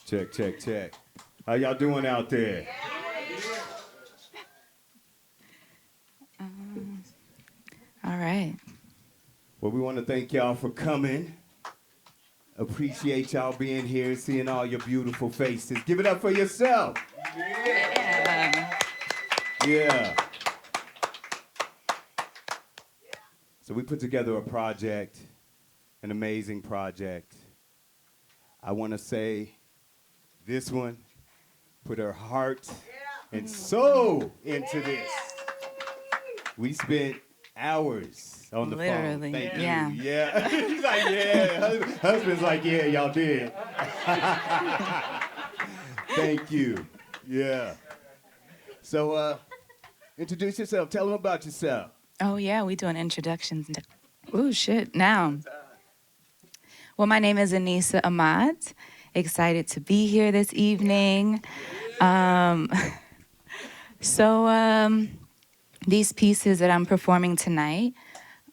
Check, check, check. How y'all doing out there? All right. Well, we want to thank y'all for coming. Appreciate y'all being here and seeing all your beautiful faces. Give it up for yourself. Yeah. Yeah. So we put together a project, an amazing project. I want to say this one put her heart and soul into this. We spent hours on the Literally, phone. Thank yeah. you. Yeah. He's like, yeah. Husband's like, yeah, y'all did. Thank you. Yeah. So introduce yourself. Tell them about yourself. Oh, yeah, we doing introductions. Ooh, shit, now. Well, my name is Anisah Amat. Excited to be here this evening. These pieces that I'm performing tonight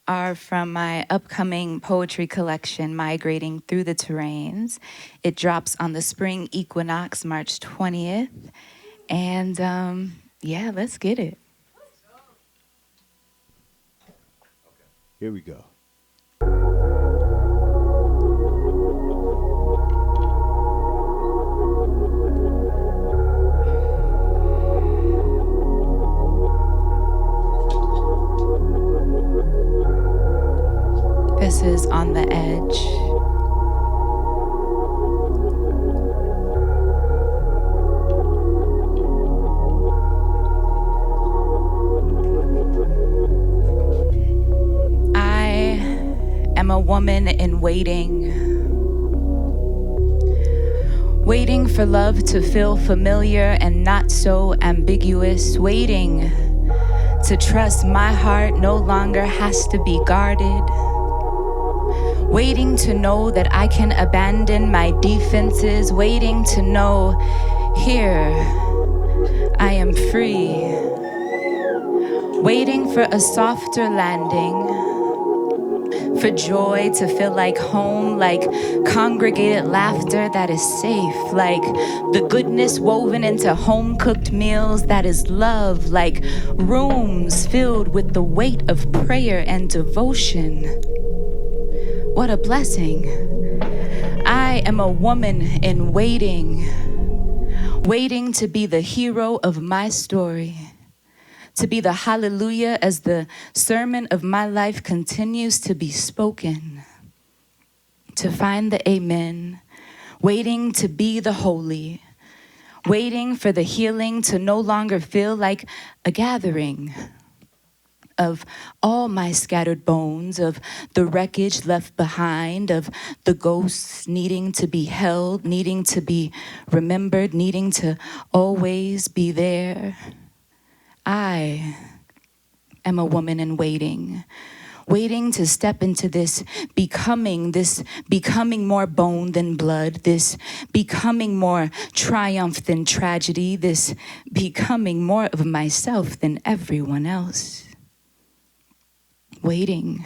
are from my upcoming poetry collection, Migrating Through the Terrains. It drops on the spring equinox, March 20th. And yeah, let's get it. Here we go. This is On the Edge. I'm a woman in waiting. Waiting for love to feel familiar and not so ambiguous. Waiting to trust my heart no longer has to be guarded. Waiting to know that I can abandon my defenses. Waiting to know, here, I am free. Waiting for a softer landing. For joy to feel like home, like congregated laughter that is safe, like the goodness woven into home-cooked meals that is love, like rooms filled with the weight of prayer and devotion. What a blessing. I am a woman in waiting, waiting to be the hero of my story. To be the hallelujah as the sermon of my life continues to be spoken. To find the amen, waiting to be the holy, waiting for the healing to no longer feel like a gathering of all my scattered bones, of the wreckage left behind, of the ghosts needing to be held, needing to be remembered, needing to always be there. I am a woman in waiting, waiting to step into this becoming more bone than blood, this becoming more triumph than tragedy, this becoming more of myself than everyone else. Waiting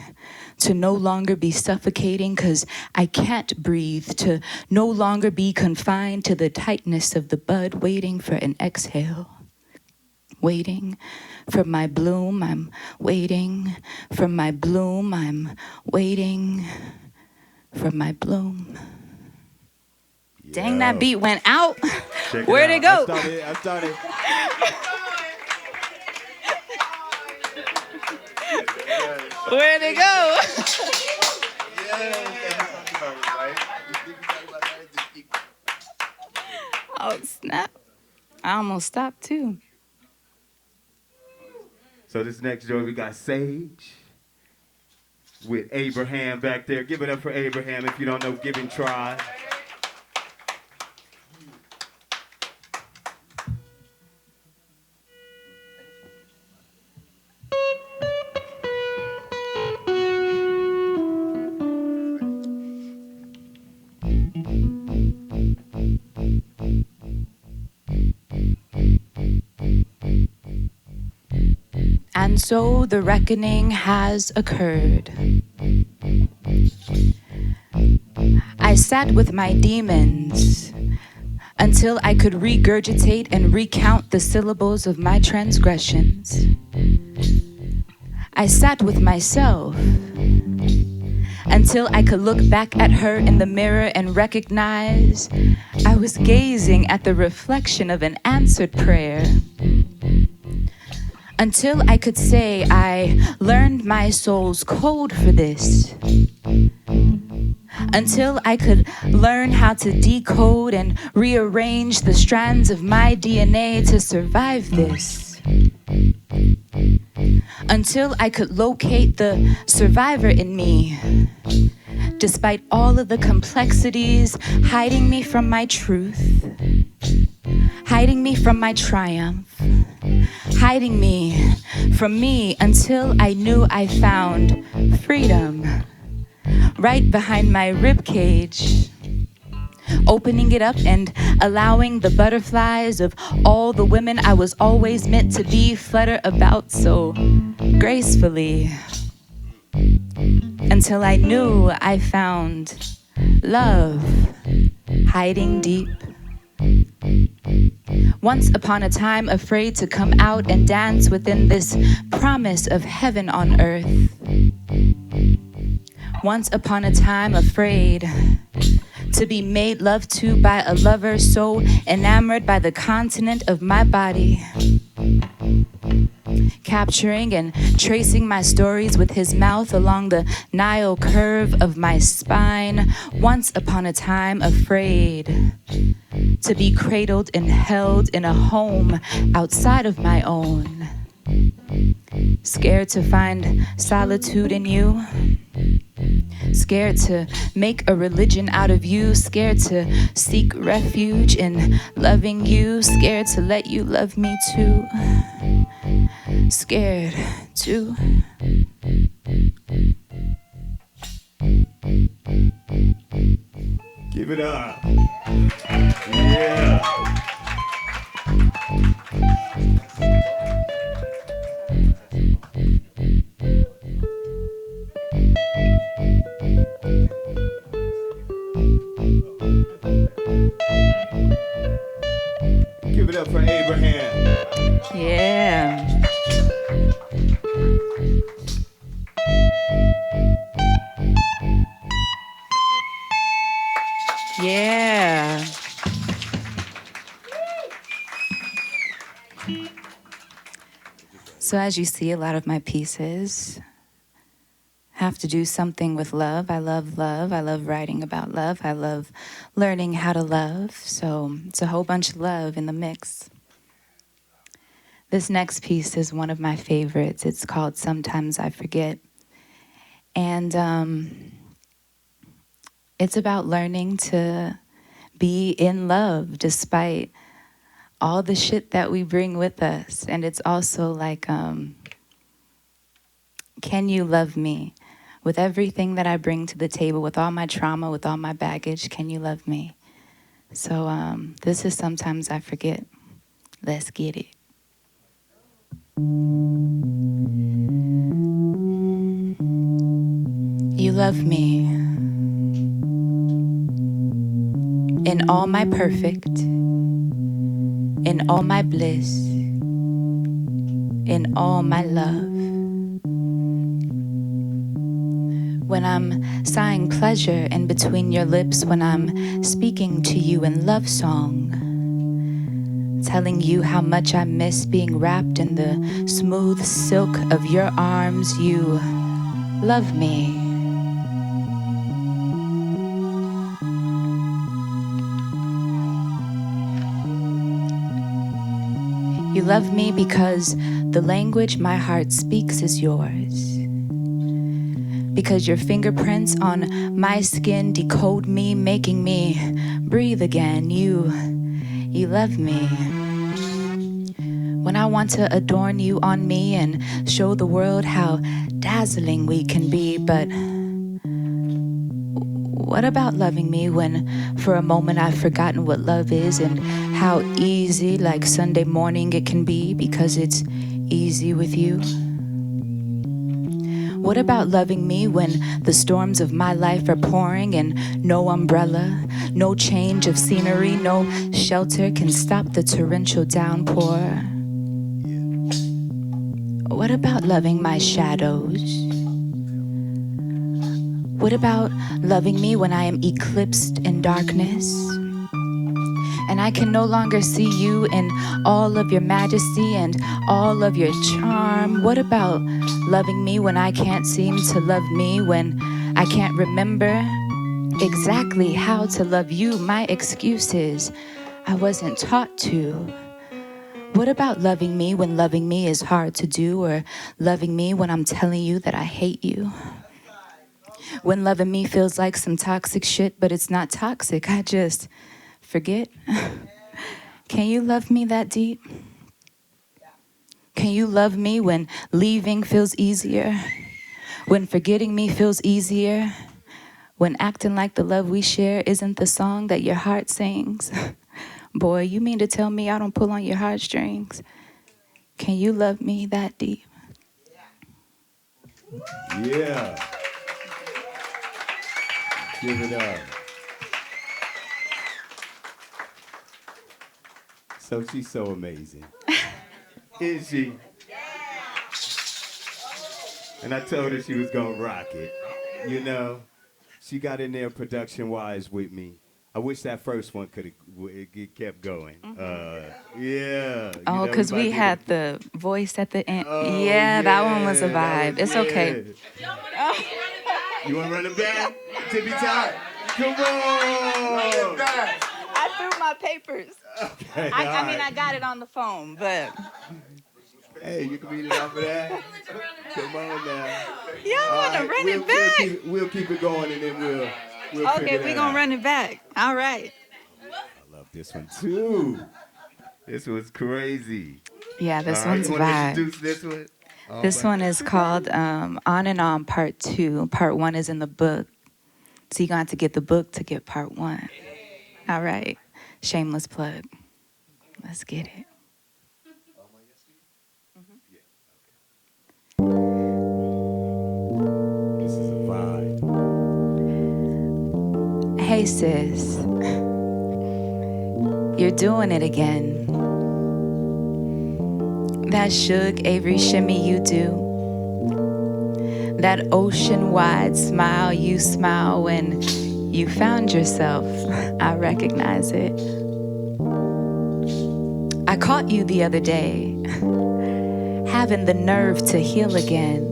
to no longer be suffocating because I can't breathe, to no longer be confined to the tightness of the bud, waiting for an exhale. Waiting for my bloom, I'm waiting for my bloom, I'm waiting for my bloom. Yo. Dang, that beat went out. Where'd it go? I started. Where'd it go? Oh, snap. I almost stopped too. So this next joint, we got Sage with Abraham back there. Give it up for Abraham. If you don't know, Giving Tribe. And so the reckoning has occurred. I sat with my demons, until I could regurgitate and recount the syllables of my transgressions. I sat with myself until I could look back at her in the mirror and recognize I was gazing at the reflection of an answered prayer. Until I could say I learned my soul's code for this. Until I could learn how to decode and rearrange the strands of my DNA to survive this. Until I could locate the survivor in me, despite all of the complexities hiding me from my truth, hiding me from my triumph, hiding me from me, until I knew I found freedom right behind my ribcage, opening it up and allowing the butterflies of all the women I was always meant to be flutter about so gracefully, until I knew I found love hiding deep. Once upon a time, afraid to come out and dance within this promise of heaven on earth. Once upon a time, afraid to be made love to by a lover so enamored by the continent of my body, capturing and tracing my stories with his mouth along the Nile curve of my spine. Once upon a time, afraid to be cradled and held in a home outside of my own. Scared to find solitude in you. Scared to make a religion out of you. Scared to seek refuge in loving you. Scared to let you love me too. Scared to. Give it up. Yeah. Give it up for Abraham. Yeah. Yeah. So as you see, a lot of my pieces have to do something with love. I love love. I love writing about love. I love learning how to love. So it's a whole bunch of love in the mix. This next piece is one of my favorites. It's called Sometimes I Forget. And it's about learning to be in love despite all the shit that we bring with us. And it's also like, can you love me? With everything that I bring to the table, with all my trauma, with all my baggage, can you love me? So this is Sometimes I Forget. Let's get it. You love me in all my perfect, in all my bliss, in all my love. When I'm sighing pleasure in between your lips, when I'm speaking to you in love song, telling you how much I miss being wrapped in the smooth silk of your arms, you love me. You love me because the language my heart speaks is yours. Because your fingerprints on my skin decode me, making me breathe again. You love me. When I want to adorn you on me and show the world how dazzling we can be, but what about loving me when for a moment I've forgotten what love is and how easy, like Sunday morning, it can be because it's easy with you? What about loving me when the storms of my life are pouring and no umbrella, no change of scenery, no shelter can stop the torrential downpour? What about loving my shadows? What about loving me when I am eclipsed in darkness? And I can no longer see you in all of your majesty and all of your charm. What about loving me when I can't seem to love me, when I can't remember exactly how to love you? My excuse is I wasn't taught to. What about loving me when loving me is hard to do, or loving me when I'm telling you that I hate you? When loving me feels like some toxic shit, but it's not toxic, I just forget. Can you love me that deep? Can you love me when leaving feels easier? When forgetting me feels easier? When acting like the love we share isn't the song that your heart sings? Boy, you mean to tell me I don't pull on your heartstrings? Can you love me that deep? Yeah. Give it up. So she's so amazing. Isn't she? And I told her she was gonna rock it. You know, she got in there production-wise with me. I wish that first one could have kept going. Yeah. Oh, because we had the voice at the end. Oh, yeah, that one was a vibe. It's okay. You want to run it back? Tippy top. Come on. I threw my papers. Okay. I mean, I got it on the phone, but. Hey, you can read it off of that. Come on now. Y'all want to run it back? We'll keep it going, and then we'll okay, we're going to run it back. All right. I love this one, too. This was crazy. Yeah, this one's a vibe. Want to introduce this one? This one is called On and On Part 2. Part 1 is in the book. So you're going to have to get the book to get Part 1. All right. Shameless plug. Let's get it. This is a vibe. Hey, sis. You're doing it again. That Suge Avery shimmy you do. That ocean-wide smile you smile when you found yourself. I recognize it. I caught you the other day, having the nerve to heal again,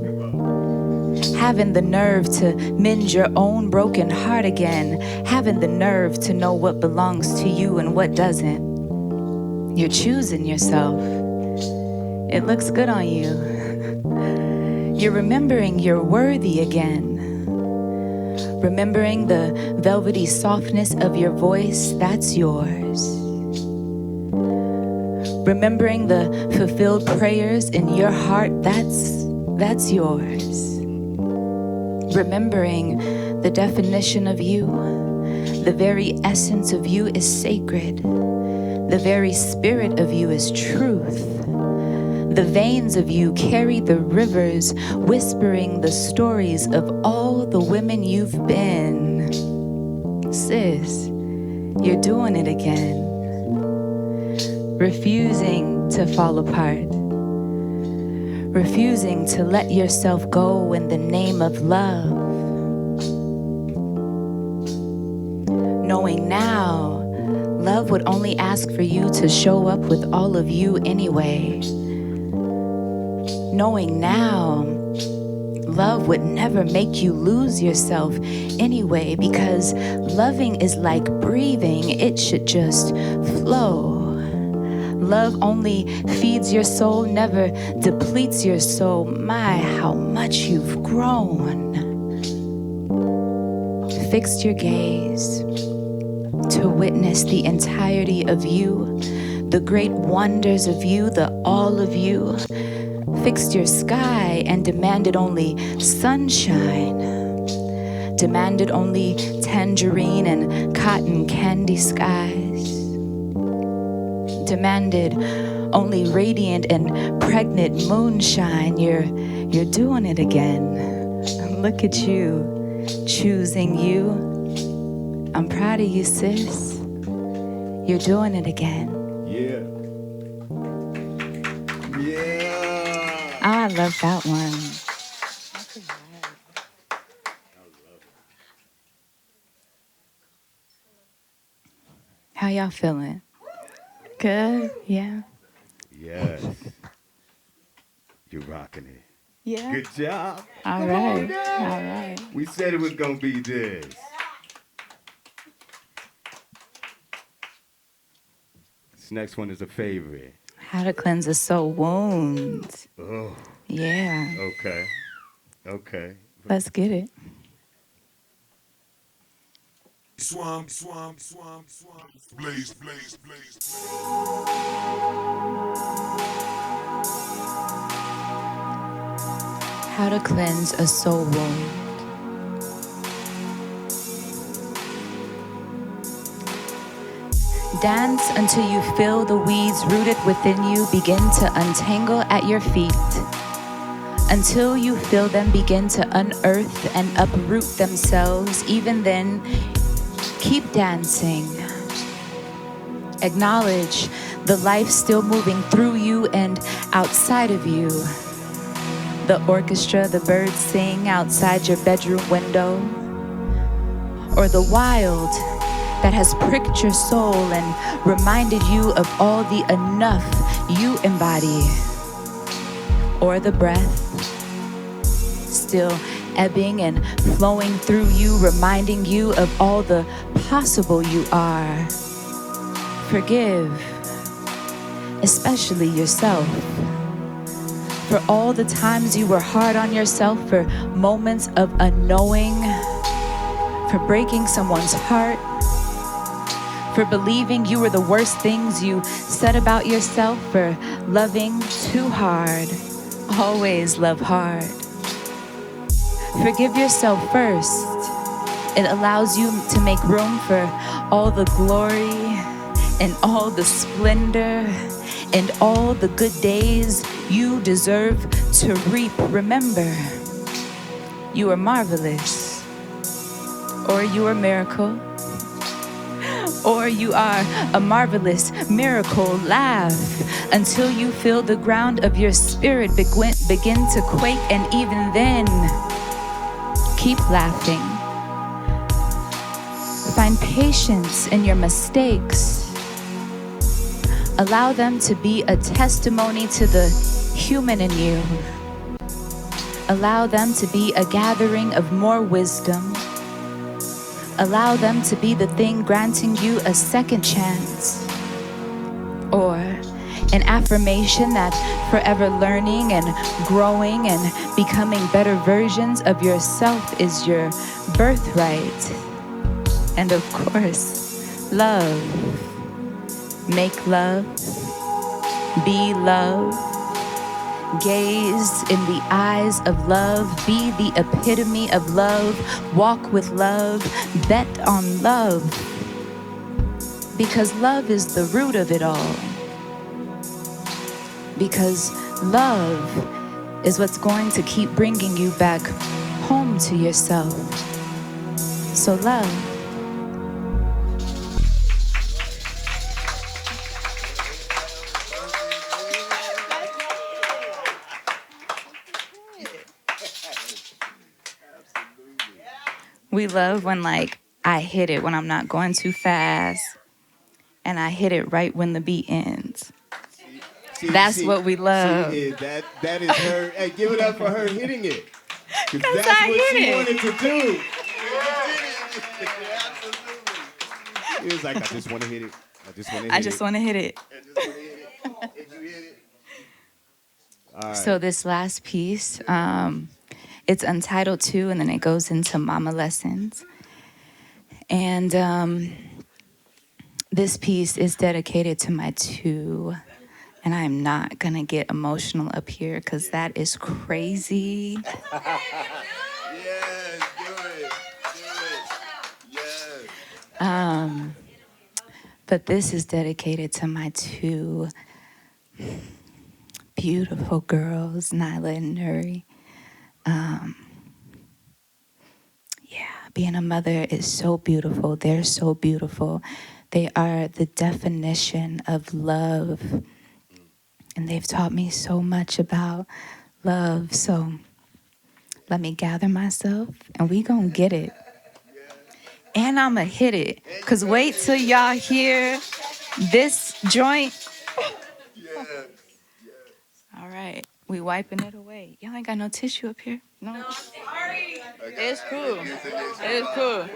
having the nerve to mend your own broken heart again, having the nerve to know what belongs to you and what doesn't. You're choosing yourself. It looks good on you. You're remembering you're worthy again. Remembering the velvety softness of your voice, that's yours. Remembering the fulfilled prayers in your heart, that's yours. Remembering the definition of you, the very essence of you is sacred. The very spirit of you is truth. The veins of you carry the rivers, whispering the stories of all the women you've been. Sis, you're doing it again. Refusing to fall apart. Refusing to let yourself go in the name of love. Knowing now, love would only ask for you to show up with all of you anyway. Knowing now, love would never make you lose yourself anyway, because loving is like breathing, it should just flow. Love only feeds your soul, never depletes your soul. My, how much you've grown. Fixed your gaze to witness the entirety of you, the great wonders of you, the all of you. Fixed your sky and demanded only sunshine, demanded only tangerine and cotton candy skies, demanded only radiant and pregnant moonshine. You're doing it again. look at you, choosing you. I'm proud of you, sis. You're doing it again. Yeah. Yeah. Oh, I love that one. How y'all feeling? Good? Yeah. Yes. You're rocking it. Yeah. Good job. All Come right. on now. All right. We said it was going to be this. This next one is a favorite. How to cleanse a soul wound. Oh. Yeah. Okay. Okay. Let's get it. Swaun, blaze, blaze, blaze. How to cleanse a soul wound. Dance until you feel the weeds rooted within you begin to untangle at your feet. Until you feel them begin to unearth and uproot themselves. Even then, keep dancing. Acknowledge the life still moving through you and outside of you. The orchestra the birds sing outside your bedroom window, or the wild that has pricked your soul and reminded you of all the enough you embody, or the breath still ebbing and flowing through you, reminding you of all the possible you are. Forgive, especially yourself, for all the times you were hard on yourself, for moments of unknowing, for breaking someone's heart, for believing you were the worst things you said about yourself, for loving too hard. Always love hard. Forgive yourself first. It allows you to make room for all the glory and all the splendor and all the good days you deserve to reap. Remember, you are marvelous, or you are a miracle, or you are a marvelous miracle. Laugh until you feel the ground of your spirit begin to quake, and even then, keep laughing. Find patience in your mistakes. Allow them to be a testimony to the human in you. Allow them to be a gathering of more wisdom. Allow them to be the thing granting you a second chance, or an affirmation that forever learning and growing and becoming better versions of yourself is your birthright. And of course, love. Make love, be love, gaze in the eyes of love, be the epitome of love, walk with love, bet on love, because love is the root of it all. Because love is what's going to keep bringing you back home to yourself. So love. We love when I hit it when I'm not going too fast, and I hit it right when the beat ends. That's what we love. That is her. Hey, give it up for her hitting it. Because that's I what hit she it. wanted to do. It was like, I just want to hit it. I just want to hit it. And you hit it. All right. So this last piece, it's Untitled 2, and then it goes into Mama Lessons. And this piece is dedicated to my 2. And I'm not going to get emotional up here because that is crazy. Yes, do it. Yes. But this is dedicated to my 2 beautiful girls, Nyla and Nuri. Being a mother is so beautiful. They're so beautiful. They are the definition of love. And they've taught me so much about love. So let me gather myself and we gonna get it. And I'ma hit it. Cause wait till y'all hear this joint. All right, we wiping it away. Y'all ain't got no tissue up here? No, I'm sorry. It's cool. It's cool.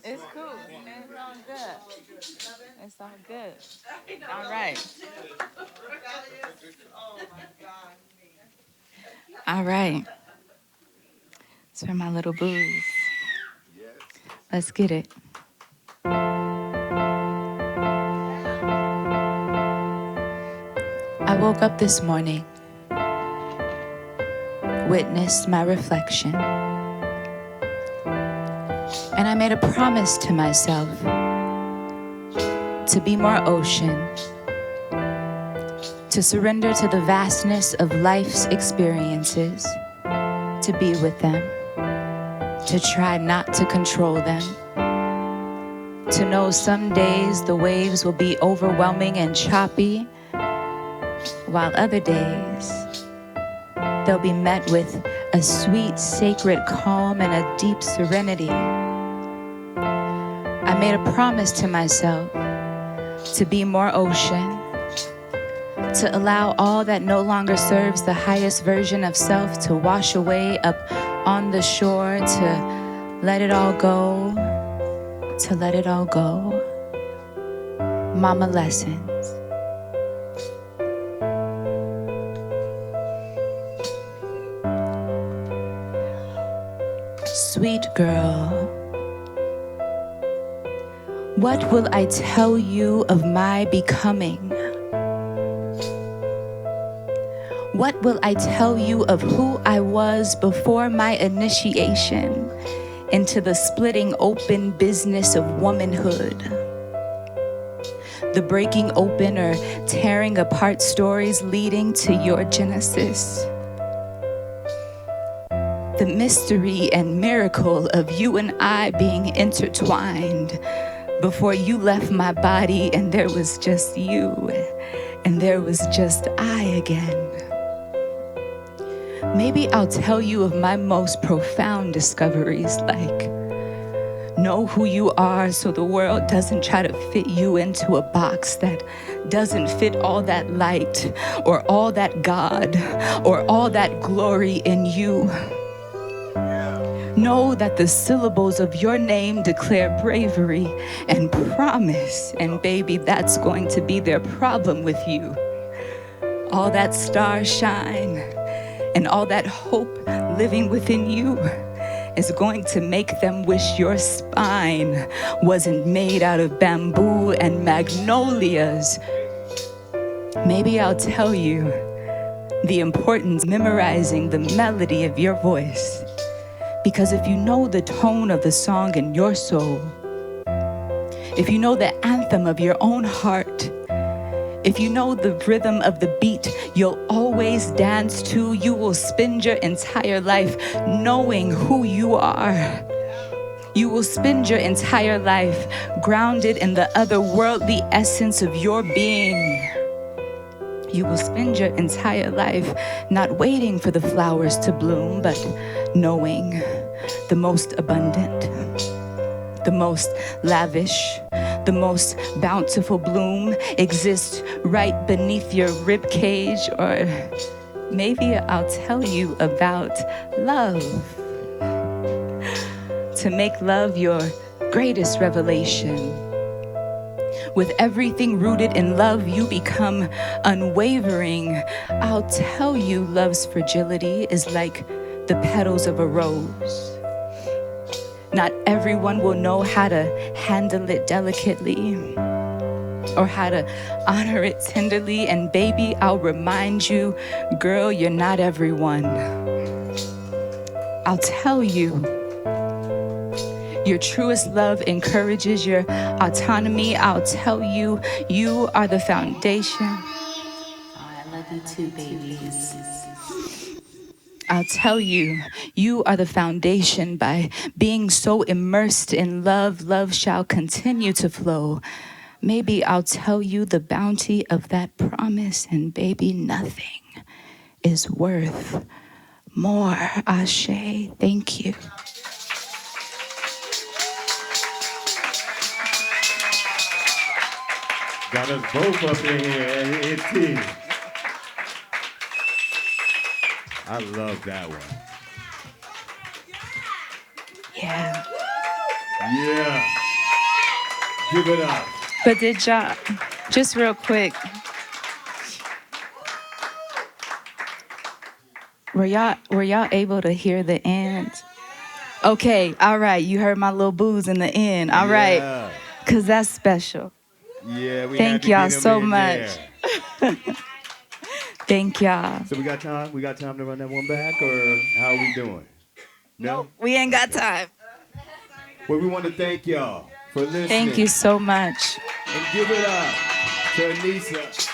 It's cool. It's all good. It's all good. All right. All right. It's for my little booze. Let's get it. I woke up this morning, witnessed my reflection, and I made a promise to myself to be more ocean, to surrender to the vastness of life's experiences, to be with them, to try not to control them, to know some days the waves will be overwhelming and choppy, while other days they'll be met with a sweet, sacred calm and a deep serenity. I made a promise to myself to be more ocean, to allow all that no longer serves the highest version of self to wash away up on the shore, to let it all go, to let it all go. Mama lessons. Sweet girl, what will I tell you of my becoming? What will I tell you of who I was before my initiation into the splitting open business of womanhood? The breaking open or tearing apart stories leading to your genesis. The mystery and miracle of you and I being intertwined before you left my body and there was just you and there was just I again. Maybe I'll tell you of my most profound discoveries, like know who you are so the world doesn't try to fit you into a box that doesn't fit all that light or all that God or all that glory in you. Know that the syllables of your name declare bravery and promise, and baby, that's going to be their problem with you. All that star shine and all that hope living within you is going to make them wish your spine wasn't made out of bamboo and magnolias. Maybe I'll tell you the importance of memorizing the melody of your voice. Because if you know the tone of the song in your soul, if you know the anthem of your own heart, if you know the rhythm of the beat you'll always dance to, you will spend your entire life knowing who you are. You will spend your entire life grounded in the otherworldly essence of your being. You will spend your entire life not waiting for the flowers to bloom, but knowing the most abundant, the most lavish, the most bountiful bloom exists right beneath your rib cage. Or maybe I'll tell you about love. To make love your greatest revelation. With everything rooted in love, you become unwavering. I'll tell you, love's fragility is like the petals of a rose. Not everyone will know how to handle it delicately or how to honor it tenderly. And baby, I'll remind you, girl, you're not everyone. I'll tell you, your truest love encourages your autonomy. I'll tell you, you are the foundation. Oh, I love you too, babies. I'll tell you, you are the foundation. By being so immersed in love, love shall continue to flow. Maybe I'll tell you the bounty of that promise, and baby, nothing is worth more. Ashe, thank you. Got us both up in here, it. I love that one. Yeah. Yeah. Give it up. But did y'all, just real quick, were y'all able to hear the end? Okay, all right, you heard my little booze in the end. All right, Yeah. because that's special. Yeah, we Thank had to y'all get 'em so in much. there. Thank y'all. So we got time? We got time to run that one back, or how are we doing? No? We ain't got time. Well, we want to thank y'all for listening. Thank you so much. And give it up to Anisah.